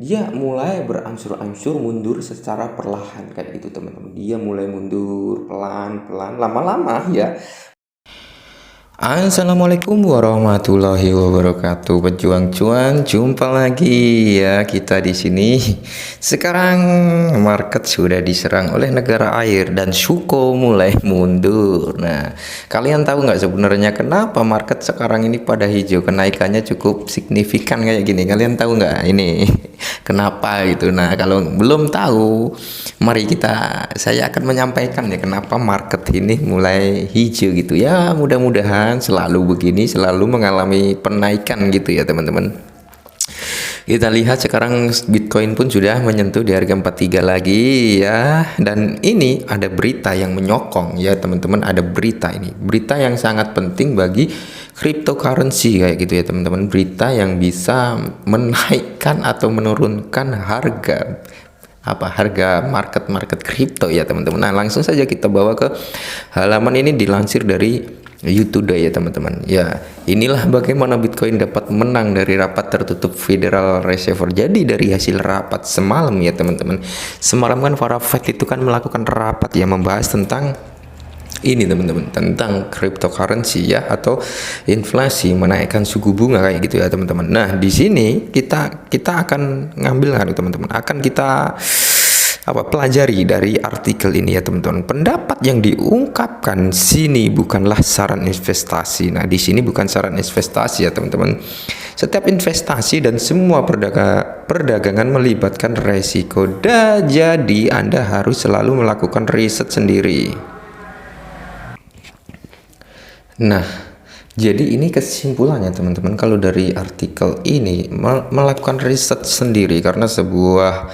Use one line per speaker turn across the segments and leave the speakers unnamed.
dia mulai berangsur-angsur mundur secara perlahan kayak gitu teman-teman. Dia mulai mundur pelan-pelan, lama-lama ya. Assalamualaikum warahmatullahi wabarakatuh, pejuang cuan, jumpa lagi ya kita di sini. Sekarang market sudah diserang oleh negara air dan suku mulai mundur. Nah, kalian tahu nggak sebenarnya kenapa market sekarang ini pada hijau? Kenaikannya cukup signifikan kayak gini. Kalian tahu nggak ini kenapa gitu? Nah, kalau belum tahu, mari saya akan menyampaikan ya kenapa market ini mulai hijau gitu ya. Mudah-mudahan selalu begini, selalu mengalami penaikan gitu ya teman-teman. Kita lihat sekarang Bitcoin pun sudah menyentuh di harga 43 lagi ya. Dan ini ada berita yang menyokong ya teman-teman. Ada berita ini, berita yang sangat penting bagi cryptocurrency kayak gitu ya teman-teman. Berita yang bisa menaikkan atau menurunkan harga market kripto ya teman-teman. Nah, langsung saja kita bawa ke halaman ini, dilansir dari YouTube ya teman-teman. Ya, inilah bagaimana Bitcoin dapat menang dari rapat tertutup Federal Reserve. Jadi dari hasil rapat semalam ya teman-teman. Semalam kan para Fed itu kan melakukan rapat ya, membahas tentang ini teman-teman, tentang cryptocurrency ya, atau inflasi, menaikkan suku bunga kayak gitu ya teman-teman. Nah, di sini kita akan ngambil kan teman-teman, akan kita pelajari dari artikel ini ya teman-teman. Pendapat yang diungkapkan sini bukanlah saran investasi. Nah, di sini bukan saran investasi ya teman-teman. Setiap investasi dan semua perdagangan melibatkan resiko. Jadi Anda harus selalu melakukan riset sendiri. Nah, jadi ini kesimpulannya teman-teman, kalau dari artikel ini melakukan riset sendiri, karena sebuah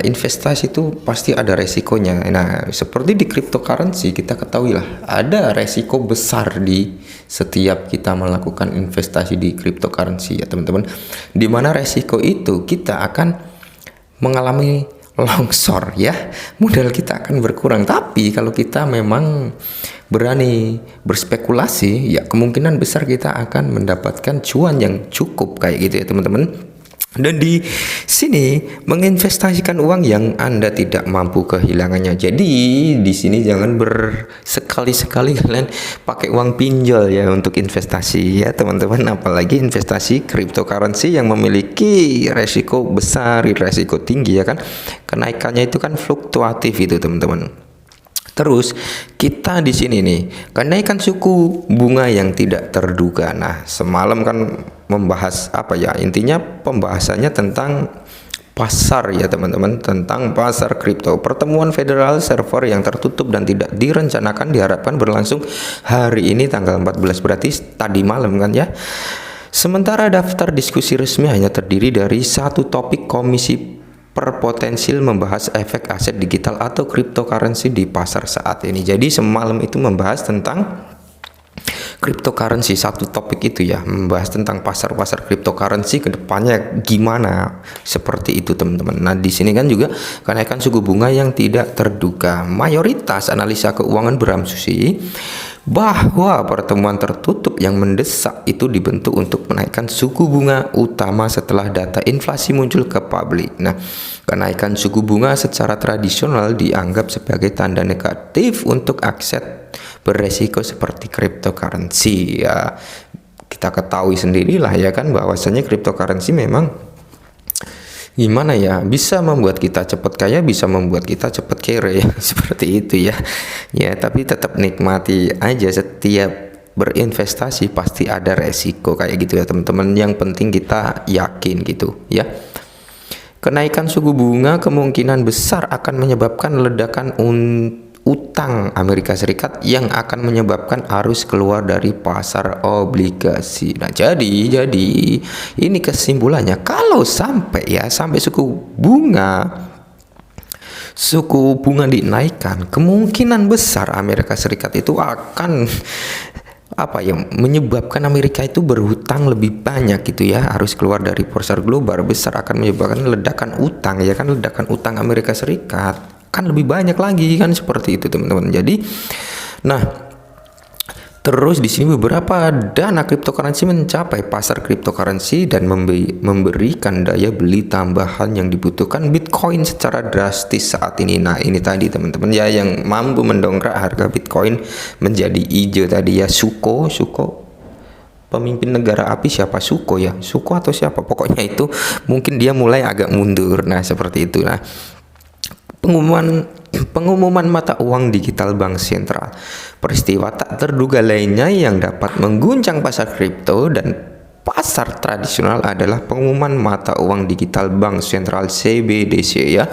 investasi itu pasti ada resikonya. Nah, seperti di cryptocurrency kita ketahui lah, ada resiko besar di setiap kita melakukan investasi di cryptocurrency ya teman-teman, dimana resiko itu kita akan mengalami longsor ya, modal kita akan berkurang. Tapi kalau kita memang berani berspekulasi ya, kemungkinan besar kita akan mendapatkan cuan yang cukup kayak gitu ya teman-teman. Dan di sini menginvestasikan uang yang Anda tidak mampu kehilangannya. Jadi di sini jangan bersekali-sekali kalian pakai uang pinjol ya untuk investasi ya teman-teman, apalagi investasi cryptocurrency yang memiliki resiko besar, resiko tinggi ya kan. Kenaikannya itu kan fluktuatif itu teman-teman. Terus kita di sini nih, kenaikan suku bunga yang tidak terduga. Nah, semalam kan membahas intinya pembahasannya tentang pasar ya teman-teman, tentang pasar kripto. Pertemuan Federal Reserve yang tertutup dan tidak direncanakan diharapkan berlangsung hari ini tanggal 14, berarti tadi malam kan ya. Sementara daftar diskusi resmi hanya terdiri dari satu topik, komisi potensial membahas efek aset digital atau cryptocurrency di pasar saat ini. Jadi semalam itu membahas tentang cryptocurrency, satu topik itu ya, membahas tentang pasar cryptocurrency ke depannya gimana, seperti itu teman-teman. Nah, di sini kan juga kenaikan suku bunga yang tidak terduga. Mayoritas analisa keuangan berasumsi bahwa pertemuan tertutup yang mendesak itu dibentuk untuk menaikkan suku bunga utama setelah data inflasi muncul ke publik. Nah, kenaikan suku bunga secara tradisional dianggap sebagai tanda negatif untuk aset beresiko seperti cryptocurrency ya. Kita ketahui sendirilah ya kan, bahwasanya cryptocurrency memang gimana ya, bisa membuat kita cepat kaya, bisa membuat kita cepat kere ya, seperti itu ya. Ya, tapi tetap nikmati aja, setiap berinvestasi pasti ada resiko kayak gitu ya teman-teman. Yang penting kita yakin gitu ya. Kenaikan suku bunga kemungkinan besar akan menyebabkan ledakan utang Amerika Serikat yang akan menyebabkan arus keluar dari pasar obligasi. Nah, jadi ini kesimpulannya, kalau sampai suku bunga dinaikkan, kemungkinan besar Amerika Serikat itu akan menyebabkan Amerika itu berhutang lebih banyak gitu ya, harus keluar dari pasar global besar, akan menyebabkan ledakan utang ya kan, ledakan utang Amerika Serikat kan lebih banyak lagi kan, seperti itu teman-teman. Jadi nah, Terus di sini beberapa dana cryptocurrency mencapai pasar cryptocurrency dan memberikan daya beli tambahan yang dibutuhkan Bitcoin secara drastis saat ini. Nah, ini tadi teman-teman ya yang mampu mendongkrak harga Bitcoin menjadi hijau tadi ya. Suko pemimpin negara api siapa? Suko atau siapa? Pokoknya itu mungkin dia mulai agak mundur. Nah, seperti itu. Nah, pengumuman mata uang digital bank sentral. Peristiwa tak terduga lainnya yang dapat mengguncang pasar kripto dan pasar tradisional adalah pengumuman mata uang digital bank sentral CBDC ya,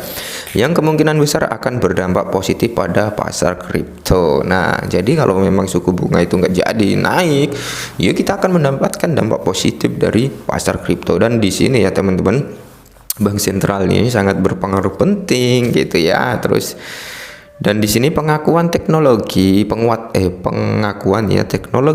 yang kemungkinan besar akan berdampak positif pada pasar kripto. Nah, jadi kalau memang suku bunga itu nggak jadi naik, ya kita akan mendapatkan dampak positif dari pasar kripto. Dan di sini ya teman-teman, bank sentral ini sangat berpengaruh penting gitu ya. Terus dan di sini pengakuan teknologi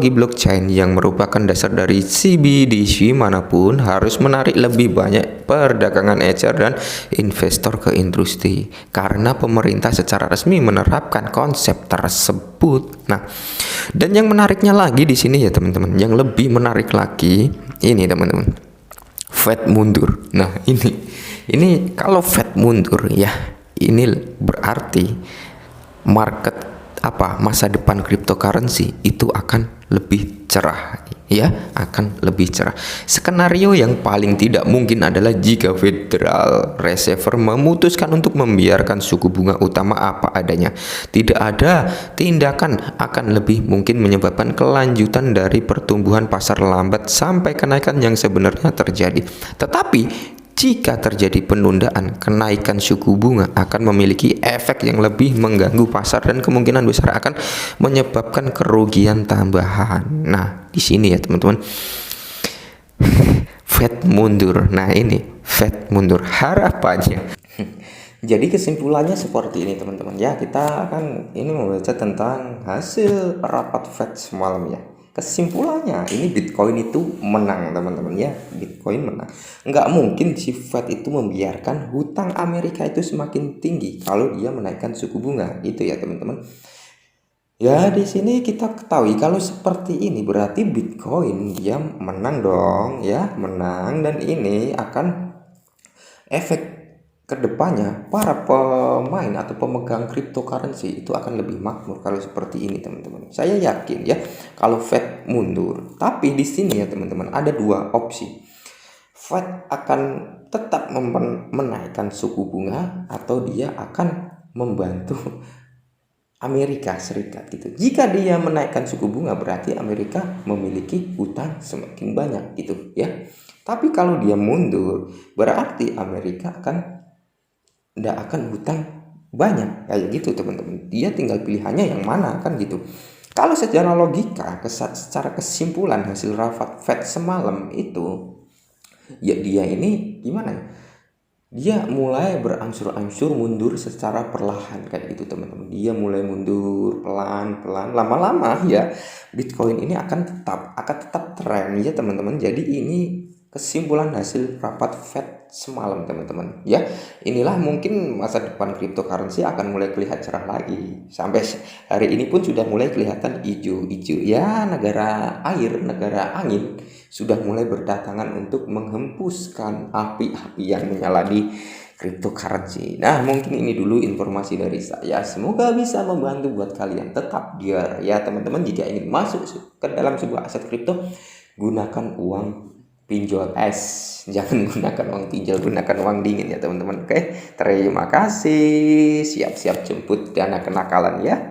blockchain yang merupakan dasar dari CBDC manapun harus menarik lebih banyak perdagangan ecer dan investor ke industri karena pemerintah secara resmi menerapkan konsep tersebut. Nah, dan yang menariknya lagi di sini ya teman-teman, yang lebih menarik lagi ini teman-teman, Fed mundur. Nah, ini kalau Fed mundur ya, ini berarti masa depan cryptocurrency itu akan lebih cerah ya, akan lebih cerah. Skenario yang paling tidak mungkin adalah jika Federal Reserve memutuskan untuk membiarkan suku bunga utama apa adanya. Tidak ada tindakan akan lebih mungkin menyebabkan kelanjutan dari pertumbuhan pasar lambat sampai kenaikan yang sebenarnya terjadi. Tetapi jika terjadi penundaan, kenaikan suku bunga akan memiliki efek yang lebih mengganggu pasar dan kemungkinan besar akan menyebabkan kerugian tambahan. Nah, di sini ya teman-teman, Fed mundur. Nah, ini Fed mundur harapannya. Jadi kesimpulannya seperti ini teman-teman ya, kita akan ini membaca tentang hasil rapat Fed semalam ya. Kesimpulannya ini Bitcoin itu menang teman-teman ya, Bitcoin menang. Nggak mungkin si Fed itu membiarkan hutang Amerika itu semakin tinggi kalau dia menaikkan suku bunga itu ya teman-teman. Ya di sini kita ketahui kalau seperti ini berarti Bitcoin dia menang dong ya, menang, dan ini akan efek kedepannya para pemain atau pemegang cryptocurrency itu akan lebih makmur kalau seperti ini teman-teman. Saya yakin ya kalau Fed mundur. Tapi di sini ya teman-teman ada dua opsi. Fed akan tetap menaikkan suku bunga atau dia akan membantu Amerika Serikat gitu. Jika dia menaikkan suku bunga berarti Amerika memiliki hutang semakin banyak gitu ya. Tapi kalau dia mundur berarti Amerika tidak akan hutang banyak kayak gitu teman-teman. Dia tinggal pilihannya yang mana kan gitu. Kalau secara logika, secara kesimpulan hasil rapat Fed semalam itu, ya dia ini gimana ya? Dia mulai berangsur-angsur mundur secara perlahan kayak gitu teman-teman. Dia mulai mundur pelan-pelan, lama-lama ya Bitcoin ini akan tetap tren ya teman-teman. Jadi ini kesimpulan hasil rapat Fed semalam teman-teman ya. Inilah mungkin masa depan cryptocurrency akan mulai kelihatan cerah lagi. Sampai hari ini pun sudah mulai kelihatan hijau-hijau ya. Negara air, negara angin sudah mulai berdatangan untuk menghempuskan api-api yang menyala di cryptocurrency. Nah, mungkin ini dulu informasi dari saya. Semoga bisa membantu buat kalian. Tetap biar ya teman-teman, jika ingin masuk ke dalam sebuah aset kripto, gunakan uang pinjol es, jangan gunakan uang pinjol, gunakan uang dingin ya teman-teman. Oke, terima kasih. Siap-siap jemput dana kenakalan ya.